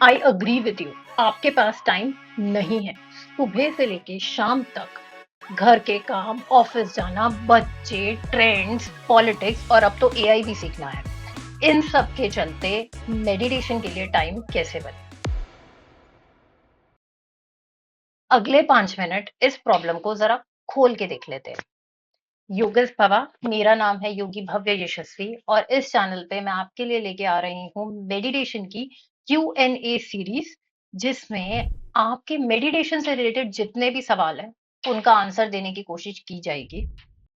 I agree with you. आपके पास time नहीं है। सुबह से लेके शाम तक घर के काम, ऑफिस जाना, बच्चे, ट्रेंड्स, पॉलिटिक्स और अब तो एआई भी सीखना है। इन सब के चलते मेडिटेशन के लिए टाइम कैसे बने? अगले 5 मिनट इस प्रॉब्लम को जरा खोल के देख लेते हैं। योगेश भवा, मेरा नाम है योगी भव्य यशस्वी और इस चैनल पे मैं आपके लिए लेके आ रही हूँ मेडिटेशन की Q&A सीरीज, जिसमें आपके मेडिटेशन से रिलेटेड जितने भी सवाल हैं उनका आंसर देने की कोशिश की जाएगी।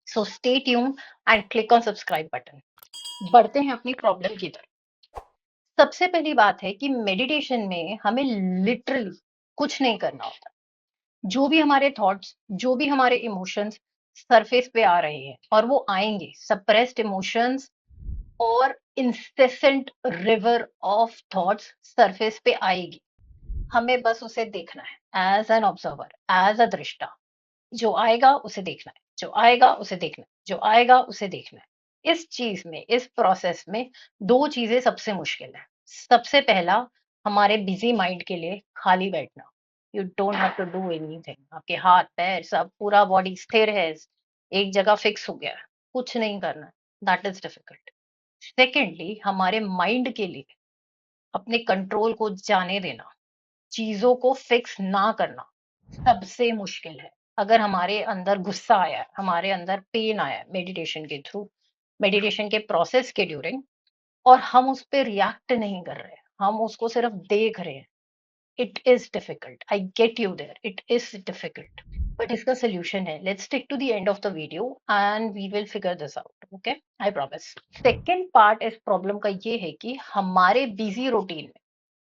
So stay tune and click on subscribe button. बढ़ते हैं अपनी प्रॉब्लम की तरफ। सबसे पहली बात है कि मेडिटेशन में हमें लिटरली कुछ नहीं करना होता। जो भी हमारे थॉट्स, जो भी हमारे इमोशंस सरफेस पे आ रहे हैं और वो आएंगे, सप्रेस्ड इमोशंस और incessant river of thoughts surface पे आएगी। हमें बस उसे देखना है as an observer, as a दृष्टा। जो आएगा उसे देखना है, जो आएगा उसे देखना है, जो आएगा उसे देखना है। इस चीज में, इस प्रोसेस में दो चीजें सबसे मुश्किल है। सबसे पहला, हमारे बिजी माइंड के लिए खाली बैठना। You don't have to do anything. आपके हाथ पैर सब, पूरा बॉडी स्थिर है, एक जगह फिक्स हो गया है, कुछ नहीं करना है। That is difficult. सेकेंडली, हमारे माइंड के लिए अपने कंट्रोल को जाने देना, चीजों को फिक्स ना करना सबसे मुश्किल है। अगर हमारे अंदर गुस्सा आया है, हमारे अंदर पेन आया है मेडिटेशन के थ्रू, मेडिटेशन के प्रोसेस के ड्यूरिंग, और हम उस पे रिएक्ट नहीं कर रहे हैं, हम उसको सिर्फ देख रहे हैं, it is difficult. I get you there, it is difficult. But इसका सोल्यूशन है। Let's stick to the end of the video and we will figure this out, okay? I promise. Second part इस problem का ये है कि हमारे busy routine में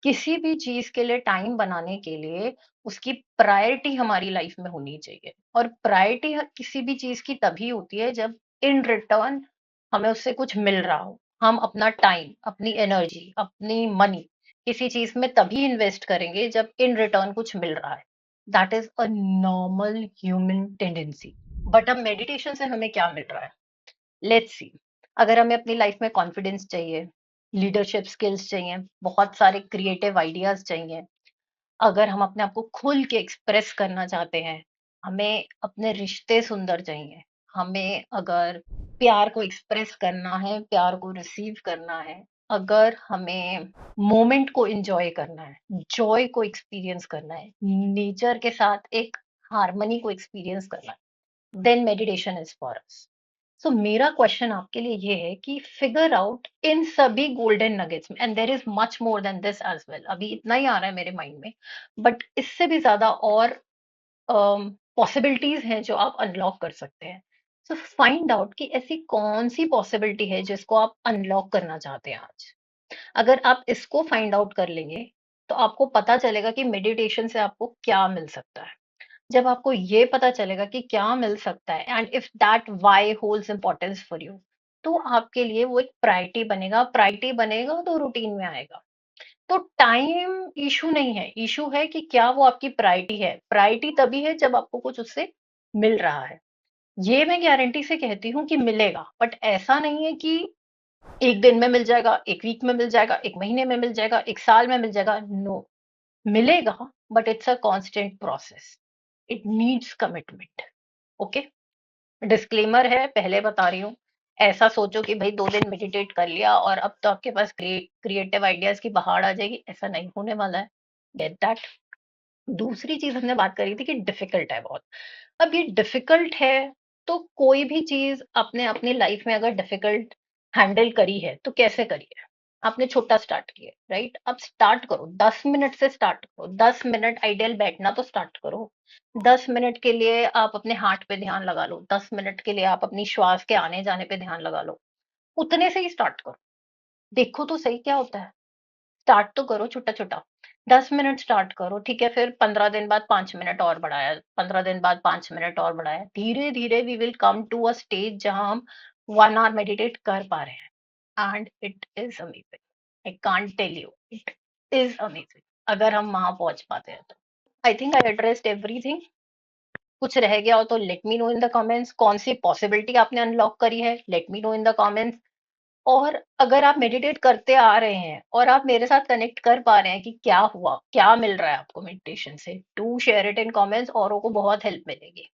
किसी भी चीज के लिए टाइम बनाने के लिए उसकी प्रायोरिटी हमारी लाइफ में होनी चाहिए। और प्रायोरिटी किसी भी चीज की तभी होती है जब इन रिटर्न हमें उससे कुछ मिल रहा हो। हम अपना टाइम, अपनी एनर्जी, अपनी मनी किसी चीज में तभी इन्वेस्ट करेंगे जब इन रिटर्न कुछ मिल रहा है। That is a normal human tendency. But अब मेडिटेशन से हमें क्या मिल रहा है? Let's see. अगर हमें अपनी लाइफ में कॉन्फिडेंस चाहिए, लीडरशिप स्किल्स चाहिए, बहुत सारे क्रिएटिव आइडियाज चाहिए, अगर हम अपने आप को खुल के एक्सप्रेस करना चाहते हैं, हमें अपने रिश्ते सुंदर चाहिए, हमें अगर प्यार को एक्सप्रेस करना है, प्यार को रिसीव करना है, अगर हमें मोमेंट को एंजॉय करना है, जॉय को एक्सपीरियंस करना है, नेचर के साथ एक हार्मनी को एक्सपीरियंस करना है, then meditation is for us. So मेरा क्वेश्चन आपके लिए ये है कि फिगर आउट इन सभी गोल्डन नगेट्स में, and there is much more than this as well, अभी इतना ही आ रहा है मेरे माइंड में, बट इससे भी ज्यादा और पॉसिबिलिटीज हैं जो आप अनलॉक कर सकते हैं। सो फाइंड आउट कि ऐसी कौन सी पॉसिबिलिटी है जिसको आप अनलॉक करना चाहते हैं आज। अगर आप इसको फाइंड आउट कर लेंगे तो आपको पता चलेगा कि मेडिटेशन से आपको क्या मिल सकता है। जब आपको ये पता चलेगा कि क्या मिल सकता है and if that why holds importance for you, तो आपके लिए वो एक प्रायोरिटी बनेगा। प्रायोरिटी बनेगा तो रूटीन में आएगा। तो टाइम इशू नहीं है, इशू है कि क्या वो आपकी प्रायोरिटी है। प्रायोरिटी तभी है जब आपको कुछ उससे मिल रहा है। ये मैं गारंटी से कहती हूँ कि मिलेगा, बट ऐसा नहीं है कि एक दिन में मिल जाएगा, एक वीक में मिल जाएगा, एक महीने में मिल जाएगा, एक साल में मिल जाएगा। नो, मिलेगा, but it's a constant process. It needs commitment. Okay? Disclaimer है, पहले बता रही हूँ। ऐसा सोचो कि भाई 2 दिन मेडिटेट कर लिया और अब तो आपके पास क्रिएटिव आइडियाज की पहाड़ आ जाएगी, ऐसा नहीं होने वाला है। Get that. दूसरी चीज हमने बात करी थी कि डिफिकल्ट है बहुत। अब ये डिफिकल्ट है, तो कोई भी चीज आपने अपनी लाइफ में अगर डिफिकल्ट हैंडल करी है तो कैसे करी है? आपने छोटा स्टार्ट किया, राइट? अब स्टार्ट करो, 10 मिनट से स्टार्ट करो। 10 मिनट आइडियल बैठना तो स्टार्ट करो। 10 मिनट के लिए आप अपने हार्ट पे ध्यान लगा लो। 10 मिनट के लिए आप अपनी श्वास के आने जाने पे ध्यान लगा लो। उतने से ही स्टार्ट करो। देखो तो सही क्या होता है। स्टार्ट तो करो छोटा छोटा। 10 मिनट स्टार्ट करो, ठीक है? फिर 15 दिन बाद 5 मिनट और बढ़ाया, 15 दिन बाद 5 मिनट और बढ़ाया। धीरे धीरे we will come to a stage जहां हम 1 आवर मेडिटेट कर पा रहे हैं, and it is amazing. I can't tell you, it is amazing अगर हम वहां पहुंच पाते हैं तो। I think I addressed everything. कुछ रह गया हो तो let me know in the comments. कौन सी पॉसिबिलिटी आपने अनलॉक करी है, let me know in the comments. और अगर आप मेडिटेट करते आ रहे हैं और आप मेरे साथ कनेक्ट कर पा रहे हैं कि क्या हुआ, क्या मिल रहा है आपको मेडिटेशन से, do share it in comments, औरों को बहुत हेल्प मिलेगी।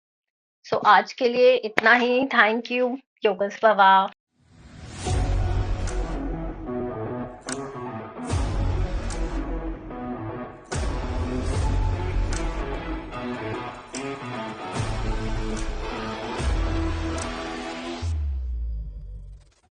सो आज के लिए इतना ही। Thank you. योगस भवा।